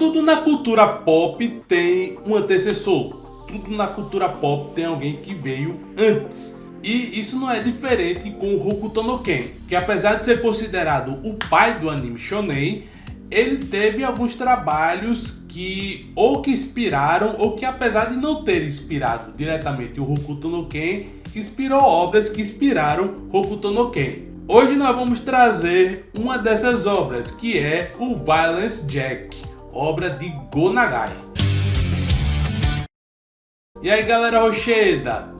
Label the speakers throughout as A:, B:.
A: Tudo na cultura pop tem um antecessor. Tudo na cultura pop tem alguém que veio antes. E isso não é diferente com o Hokuto no Ken, que apesar de ser considerado o pai do anime shonen, ele teve alguns trabalhos que inspiraram ou que, apesar de não ter inspirado diretamente o Hokuto no Ken, inspirou obras que inspiraram Hokuto no Ken. Hoje nós vamos trazer uma dessas obras, que é o Violence Jack, obra de Go Nagai. E aí galera rocheda,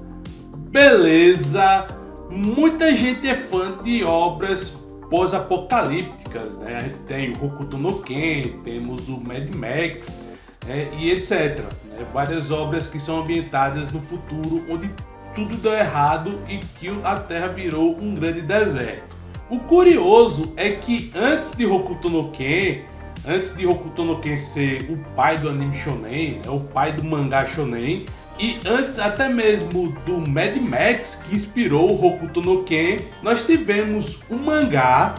A: beleza? Muita gente é fã de obras pós-apocalípticas, né? A gente tem o Hokuto no Ken, temos o Mad Max, e etc. Né? Várias obras que são ambientadas no futuro, onde tudo deu errado e que a Terra virou um grande deserto. O curioso é que antes de Hokuto no Ken ser o pai do anime shonen, o pai do mangá shonen, e antes até mesmo do Mad Max, que inspirou o Hokuto no Ken, nós tivemos um mangá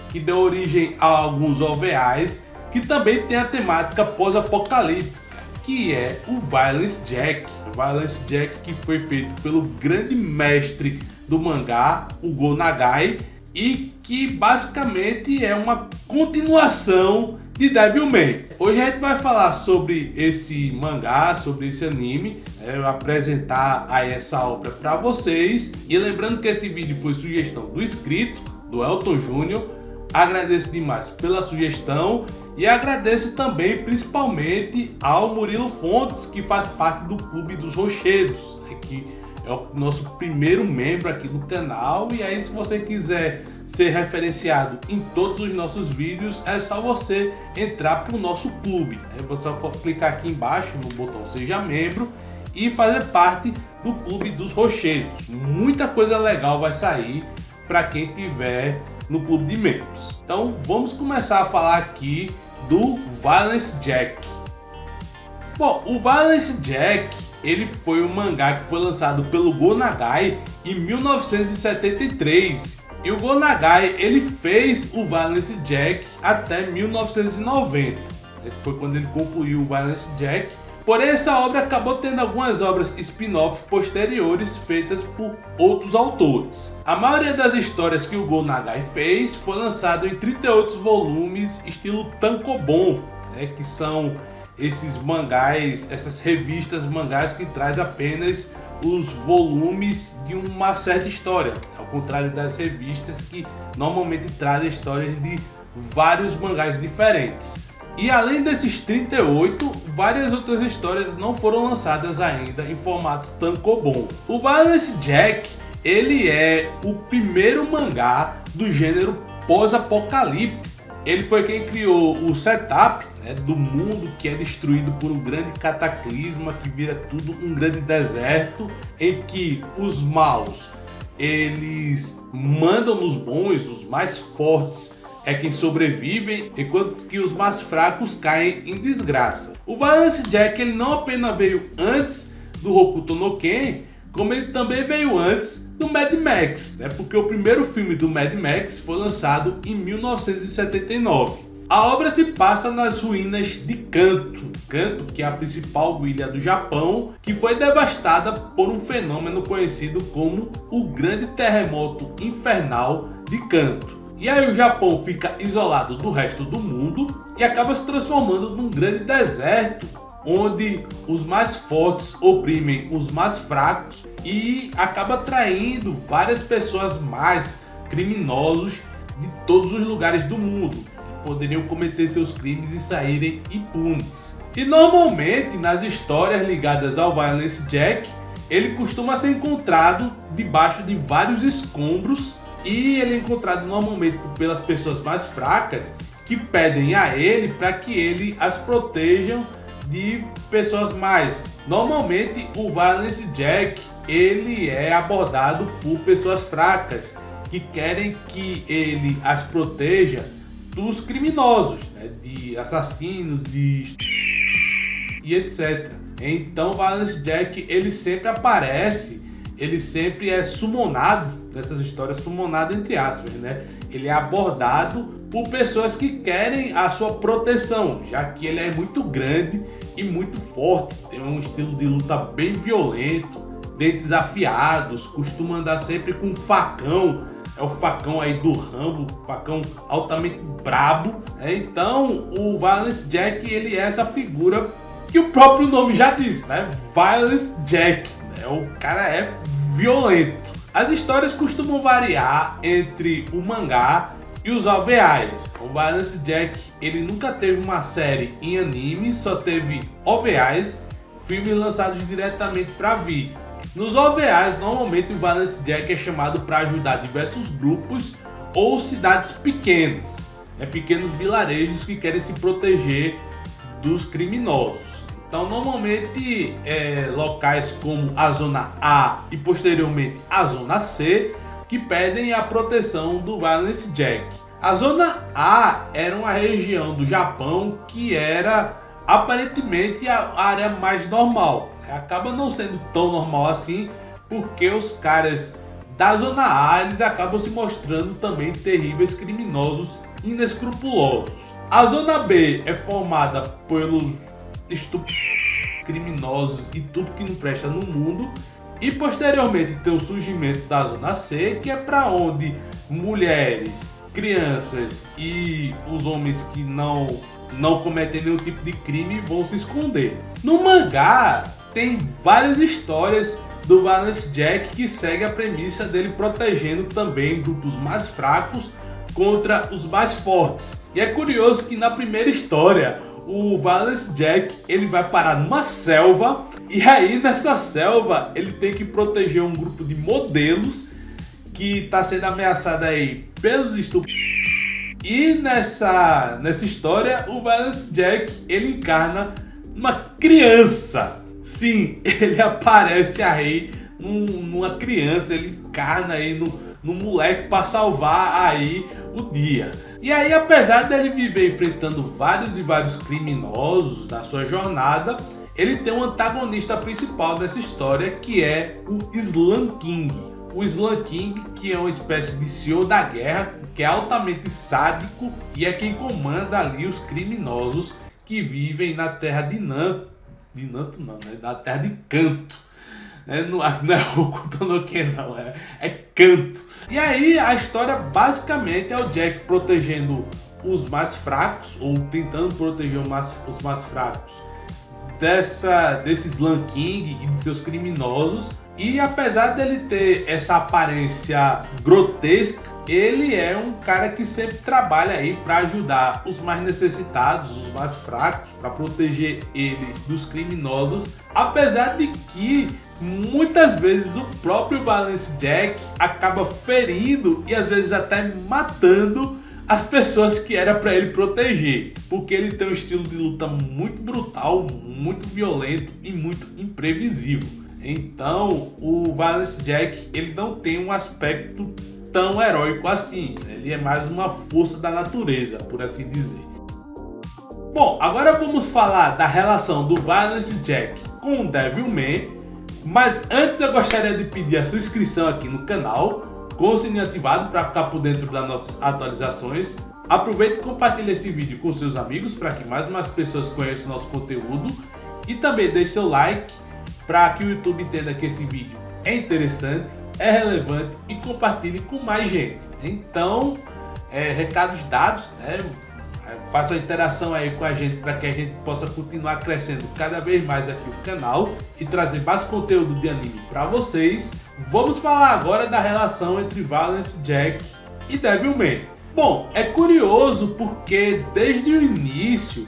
A: que deu origem a alguns OVAs, que também tem a temática pós-apocalíptica, que é o Violence Jack. O Violence Jack, que foi feito pelo grande mestre do mangá, o Go Nagai, e que basicamente é uma continuação de Devilman. Hoje a gente vai falar sobre esse mangá, sobre esse anime, apresentar aí essa obra para vocês. E lembrando que esse vídeo foi sugestão do inscrito, do Elton Júnior. Agradeço demais pela sugestão e agradeço também principalmente ao Murilo Fontes, que faz parte do Clube dos Rochedos, que é o nosso primeiro membro aqui do canal. E aí, se você quiser ser referenciado em todos os nossos vídeos, é só você entrar para o nosso clube. Aí você pode clicar aqui embaixo no botão Seja Membro e fazer parte do Clube dos Rochedos. Muita coisa legal vai sair para quem tiver no clube de membros. Então vamos começar a falar aqui do Violence Jack. Bom, o Violence Jack, ele foi um mangá que foi lançado pelo Go Nagai em 1973. E o Go Nagai, ele fez o Violence Jack até 1990. Foi quando ele concluiu o Violence Jack. Porém, essa obra acabou tendo algumas obras spin-off posteriores feitas por outros autores. A maioria das histórias que o Go Nagai fez foi lançado em 38 volumes estilo tankobon, que são esses mangás, essas revistas mangás que traz apenas os volumes de uma certa história, ao contrário das revistas que normalmente trazem histórias de vários mangás diferentes. E além desses 38, várias outras histórias não foram lançadas ainda em formato tankobon. O Violence Jack, ele é o primeiro mangá do gênero pós-apocalíptico. Ele foi quem criou o setup do mundo que é destruído por um grande cataclisma, que vira tudo um grande deserto, em que os maus, eles mandam nos bons, os mais fortes é quem sobrevivem, enquanto que os mais fracos caem em desgraça. O Violence Jack, ele não apenas veio antes do Hokuto no Ken, como ele também veio antes do Mad Max, porque o primeiro filme do Mad Max foi lançado em 1979. A obra se passa nas ruínas de Kanto, que é a principal ilha do Japão, que foi devastada por um fenômeno conhecido como o Grande Terremoto Infernal de Kanto. E aí o Japão fica isolado do resto do mundo e acaba se transformando num grande deserto, onde os mais fortes oprimem os mais fracos e acaba atraindo várias pessoas mais criminosos de todos os lugares do mundo, que poderiam cometer seus crimes e saírem impunes. E normalmente nas histórias ligadas ao Violence Jack, ele costuma ser encontrado debaixo de vários escombros. E ele é encontrado normalmente pelas pessoas mais fracas, que pedem a ele para que ele as protejam de pessoas mais. Normalmente o Violence Jack, ele é abordado por pessoas fracas que querem que ele as proteja dos criminosos, de assassinos, e etc. Então o Violence Jack, ele sempre aparece, ele sempre é summonado nessas histórias, summonado entre aspas, ele é abordado por pessoas que querem a sua proteção, já que ele é muito grande e muito forte, tem um estilo de luta bem violento, dentes afiados, costuma andar sempre com um facão, é o facão aí do Rambo, facão altamente brabo. Então o Violence Jack, ele é essa figura que o próprio nome já diz, né? Violence Jack, né? O cara é violento. As histórias costumam variar entre o mangá e os OVAs. O Violence Jack, ele nunca teve uma série em anime, só teve OVAs, filmes lançados diretamente para vídeo. Nos OVAs, normalmente o Violence Jack é chamado para ajudar diversos grupos ou cidades pequenas, pequenos vilarejos que querem se proteger dos criminosos. Então, normalmente, locais como a Zona A e posteriormente a Zona C que pedem a proteção do Violence Jack. A Zona A era uma região do Japão que era aparentemente a área mais normal. Acaba não sendo tão normal assim, porque os caras da Zona A, eles acabam se mostrando também terríveis criminosos inescrupulosos. A Zona B é formada pelos criminosos e tudo que não presta no mundo, e posteriormente tem o surgimento da Zona C, que é para onde mulheres, crianças e os homens que não cometem nenhum tipo de crime vão se esconder. No mangá tem várias histórias do Violence Jack que segue a premissa dele protegendo também grupos mais fracos contra os mais fortes. E é curioso que na primeira história o Violence Jack, ele vai parar numa selva, e aí nessa selva ele tem que proteger um grupo de modelos que está sendo ameaçado aí pelos estupros. E nessa história o Violence Jack, ele encarna uma criança. Sim, ele aparece aí numa criança, ele encarna aí no moleque para salvar aí o dia. E aí, apesar dele viver enfrentando vários e vários criminosos na sua jornada, ele tem um antagonista principal dessa história, que é o Slam King. O Slam King, que é uma espécie de senhor da guerra, que é altamente sádico e é quem comanda ali os criminosos que vivem na terra de Nanto. De Nanto não, né? Na terra de Kanto. Não é Hokuto no Ken não, é Kanto. E aí a história basicamente é o Jack protegendo os mais fracos, ou tentando proteger os mais fracos desse Slam King e de seus criminosos. E apesar dele ter essa aparência grotesca, ele é um cara que sempre trabalha aí para ajudar os mais necessitados, os mais fracos, para proteger eles dos criminosos, apesar de que muitas vezes o próprio Violence Jack acaba ferindo e às vezes até matando as pessoas que era para ele proteger, porque ele tem um estilo de luta muito brutal, muito violento e muito imprevisível. Então o Violence Jack, ele não tem um aspecto tão heróico assim, ele é mais uma força da natureza, por assim dizer. Bom, agora vamos falar da relação do Violence Jack com o Devilman, mas antes eu gostaria de pedir a sua inscrição aqui no canal, com o sininho ativado para ficar por dentro das nossas atualizações. Aproveite e compartilhe esse vídeo com seus amigos para que mais e mais pessoas conheçam o nosso conteúdo, e também deixe seu like para que o YouTube entenda que esse vídeo é interessante, é relevante e compartilhe com mais gente. Então, recados dados, né? Faça uma interação aí com a gente para que a gente possa continuar crescendo cada vez mais aqui o canal e trazer mais conteúdo de anime para vocês. Vamos falar agora da relação entre Violence Jack e Devilman. Bom, é curioso porque desde o início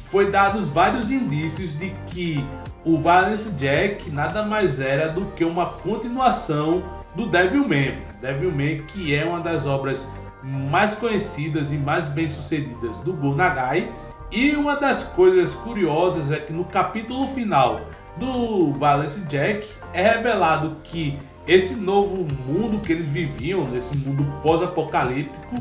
A: foi dados vários indícios de que o Violence Jack nada mais era do que uma continuação do Devilman. Devilman, que é uma das obras mais conhecidas e mais bem sucedidas do Go Nagai. E uma das coisas curiosas é que no capítulo final do Violence Jack é revelado que esse novo mundo que eles viviam, nesse mundo pós-apocalíptico,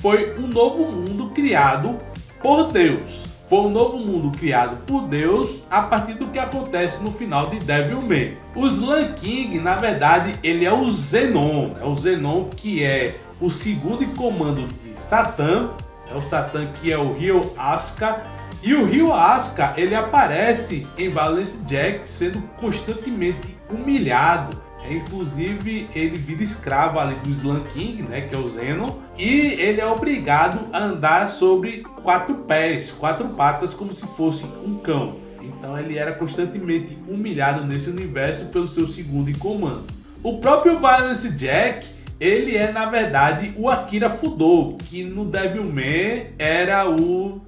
A: foi um novo mundo criado por Deus. Foi um novo mundo criado por Deus a partir do que acontece no final de Devilman. O Slam King, na verdade, ele é o Zenon. É o Zenon, que é o segundo em comando de Satan, o Satan que é o Ryo Asuka. E o Ryo Asuka, ele aparece em Balance Jack sendo constantemente humilhado. Inclusive, ele vira escravo ali do Slam King, né, que é o Zeno. E ele é obrigado a andar sobre 4 pés, 4 patas, como se fosse um cão. Então ele era constantemente humilhado nesse universo pelo seu segundo em comando. O próprio Balance Jack, ele é na verdade o Akira Fudou, que no Devilman era o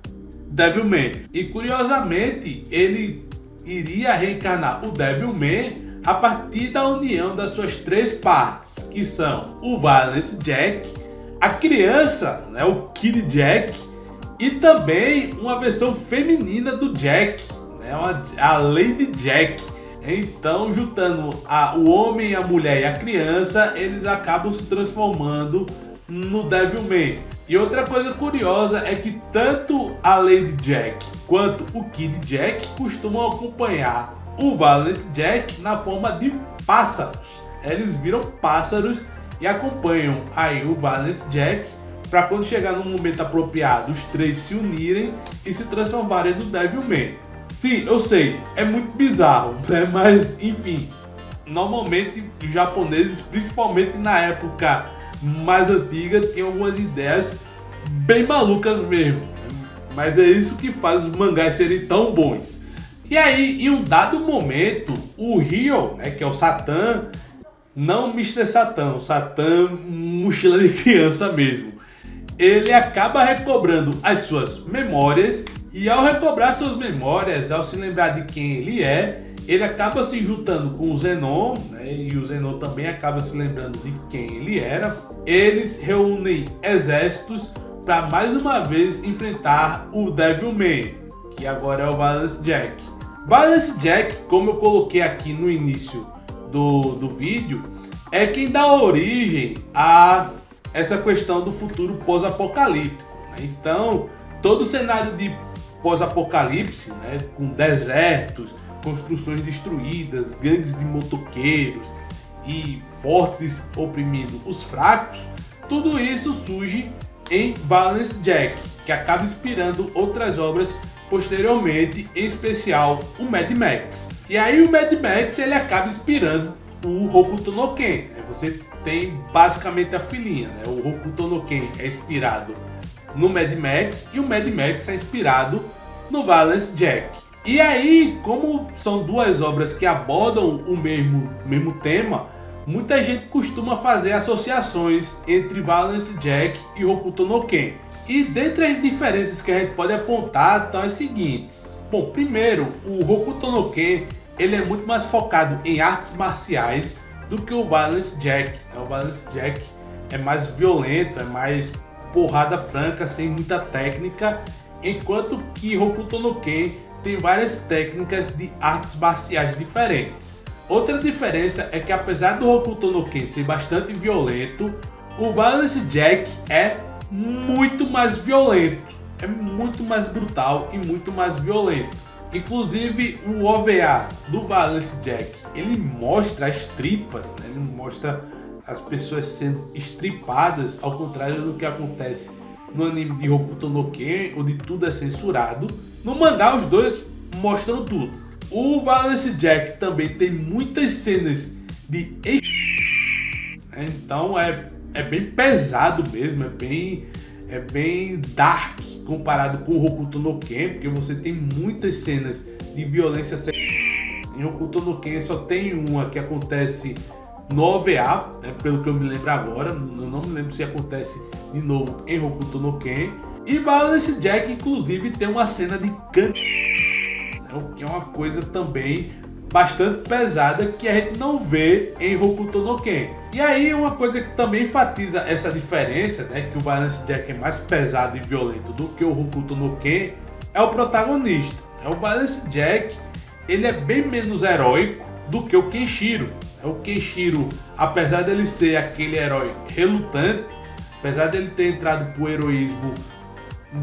A: Devilman. E curiosamente, ele iria reencarnar o Devilman a partir da união das suas 3 partes, que são o Balance Jack, a criança, né, o Kid Jack, e também uma versão feminina do Jack, né, a Lady Jack. Então, juntando o homem, a mulher e a criança, eles acabam se transformando no Devilman. E outra coisa curiosa é que tanto a Lady Jack quanto o Kid Jack costumam acompanhar o Balance Jack na forma de pássaros. Eles viram pássaros e acompanham aí o Balance Jack para quando chegar no momento apropriado os 3 se unirem e se transformarem no Devilman. Sim, eu sei, é muito bizarro, né? Mas enfim, normalmente os japoneses, principalmente na época mais antiga, tinham algumas ideias bem malucas mesmo. Mas é isso que faz os mangás serem tão bons. E aí, em um dado momento, o Ryo, né, que é o Satan, não Mr. Satan, o Satan mochila de criança mesmo, ele acaba recobrando as suas memórias. E ao recobrar suas memórias, ao se lembrar de quem ele é, ele acaba se juntando com o Zenon, né, e o Zenon também acaba se lembrando de quem ele era. Eles reúnem exércitos para mais uma vez enfrentar o Devilman, que agora é o Balance Jack. Balance Jack, como eu coloquei aqui no início do vídeo, é quem dá origem a essa questão do futuro pós-apocalíptico, né? Então, todo o cenário de pós-apocalipse, né, com desertos, construções destruídas, gangues de motoqueiros e fortes oprimindo os fracos, tudo isso surge em Balance Jack, que acaba inspirando outras obras posteriormente, em especial o Mad Max. E aí o Mad Max ele acaba inspirando o Hokuto no Ken. Você tem basicamente a filhinha, né? O Hokuto no Ken é inspirado no Mad Max e o Mad Max é inspirado no Balance Jack. E aí, como são 2 obras que abordam o mesmo tema, muita gente costuma fazer associações entre Balance Jack e Hokuto no Ken. E dentre as diferenças que a gente pode apontar estão as seguintes. Bom, primeiro, o Hokuto no Ken ele é muito mais focado em artes marciais do que o Balance Jack. O Balance Jack é mais violento, é mais porrada franca, sem muita técnica, enquanto que Hokuto no Ken tem várias técnicas de artes marciais diferentes. Outra diferença é que apesar do Hokuto no Ken ser bastante violento, o Balance Jack é muito mais violento, é muito mais brutal e muito mais violento. Inclusive o OVA do Balance Jack, ele mostra as tripas, né? Ele mostra as pessoas sendo estripadas, ao contrário do que acontece no anime de Hokuto no Ken, onde tudo é censurado. No mangá os dois mostram tudo. O Balance Jack também tem muitas cenas de então é bem pesado mesmo, é bem dark comparado com o Hokuto no Ken, porque você tem muitas cenas de violência em Hokuto no Ken só tem uma que acontece no OVA, né, pelo que eu me lembro agora, eu não me lembro se acontece de novo em Hokuto no Ken. E Balance Jack inclusive tem uma cena de o que é uma coisa também bastante pesada que a gente não vê em Hokuto no Ken. E aí uma coisa que também enfatiza essa diferença, né, que o Balance Jack é mais pesado e violento do que o Hokuto no Ken, é o protagonista. O Balance Jack ele é bem menos heróico do que o Kenshiro. O Kenshiro, apesar dele ser aquele herói relutante, apesar dele ter entrado pro heroísmo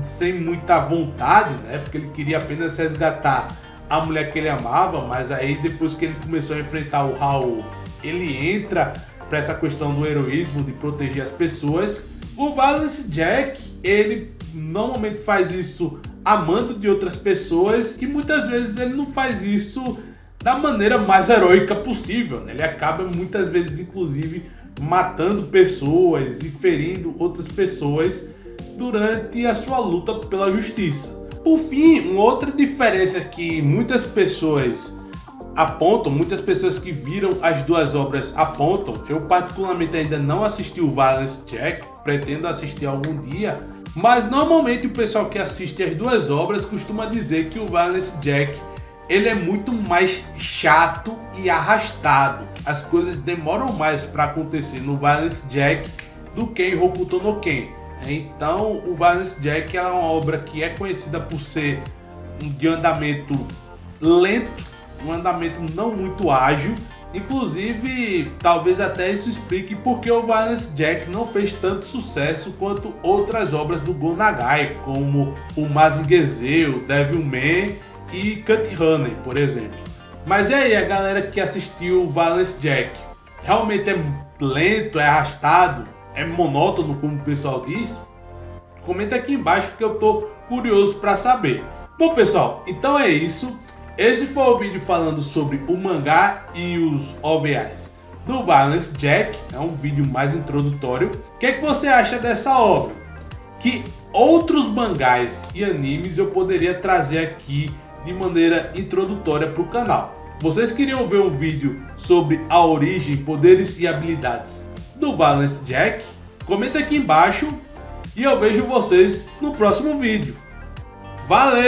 A: sem muita vontade, né, porque ele queria apenas resgatar a mulher que ele amava, mas aí depois que ele começou a enfrentar o Raul, ele entra para essa questão do heroísmo, de proteger as pessoas. O Valance Jack, ele normalmente faz isso amando de outras pessoas, e muitas vezes ele não faz isso da maneira mais heróica possível, né? Ele acaba muitas vezes inclusive matando pessoas e ferindo outras pessoas durante a sua luta pela justiça. Por fim, uma outra diferença que muitas pessoas apontam, muitas pessoas que viram as duas obras apontam, eu particularmente ainda não assisti o Valance Jack, pretendo assistir algum dia, mas normalmente o pessoal que assiste as duas obras costuma dizer que o Valance Jack ele é muito mais chato e arrastado. As coisas demoram mais para acontecer no Valance Jack do que em Hokuto no Ken. Então o Valance Jack é uma obra que é conhecida por ser de andamento lento, um andamento não muito ágil. Inclusive, talvez até isso explique porque o Valance Jack não fez tanto sucesso quanto outras obras do Go Nagai, como o Mazinger Z, o Devilman e Cut Honey, por exemplo. Mas e aí, a galera que assistiu o Valance Jack, realmente é lento, é arrastado, é monótono, como o pessoal diz? Comenta aqui embaixo que eu tô curioso para saber. Bom pessoal, então é isso. Esse foi o vídeo falando sobre o mangá e os OVAs do Valance Jack. É um vídeo mais introdutório. O que é que você acha dessa obra? Que outros mangás e animes eu poderia trazer aqui de maneira introdutória para o canal? Vocês queriam ver um vídeo sobre a origem, poderes e habilidades do Valance Jack? Comenta aqui embaixo e eu vejo vocês no próximo vídeo. Valeu!